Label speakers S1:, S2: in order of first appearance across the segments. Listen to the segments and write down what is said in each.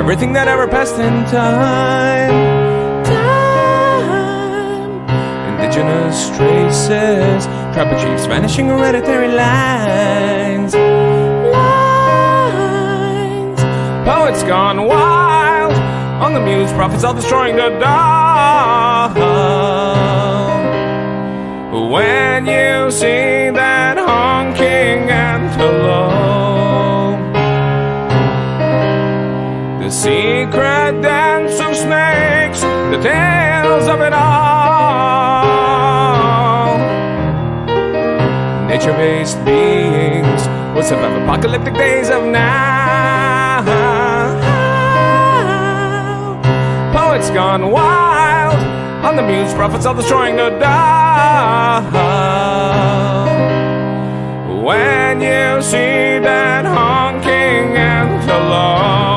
S1: everything that ever passed in time. Indigenous traces, tribal chiefs vanishing, hereditary lines. Poets gone wild, on the muse, prophets all destroying the dawn. When you see that honking antelope, the secret dance of snakes, the tales of it all. Nature-based beings will survive apocalyptic days of now. Poets gone wild, on the muse, prophets all destroying the dawn. When you see that honking antelope,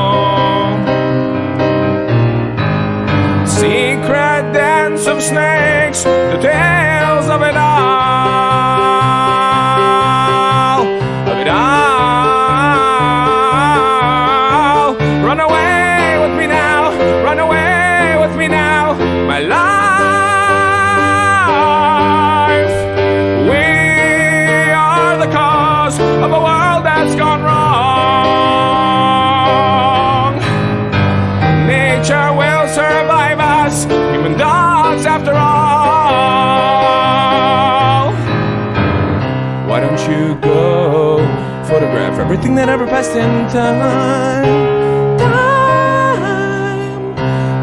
S1: secret dance of snakes, the tales of it all, of it all. Run away with me now, run away with me now, my life. We are the cause of a world that's gone wrong. Nature will survive us, human dogs after all. Why don't you go photograph everything that ever passed in time?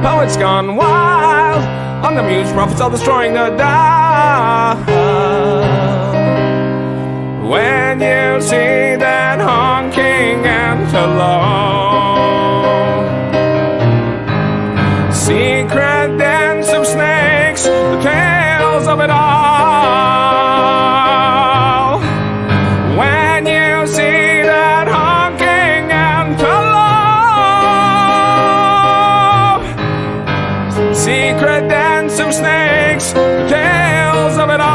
S1: Poets gone wild, on the muse, prophets all destroying the dawn. When you see that honking antelope, secret dance of snakes, the tales of it all. When you see that honking antelope, secret dance of snakes, the tales of it all,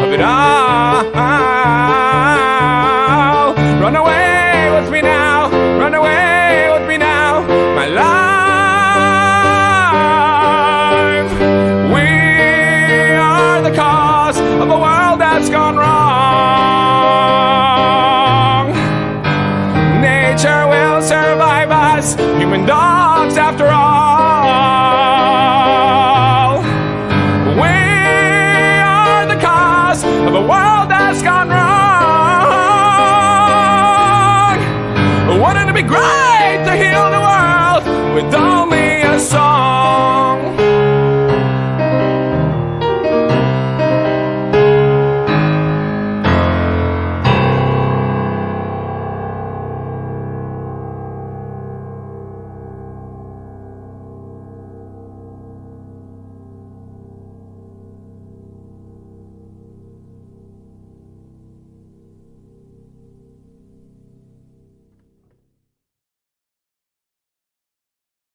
S1: of it all. Run away with me now, run away with me now, my life. We are the cause of a world that's gone wrong. Nature will survive us, human dogs after all. We are the cause of a world that's gone wrong. Wouldn't it be great to heal the world with all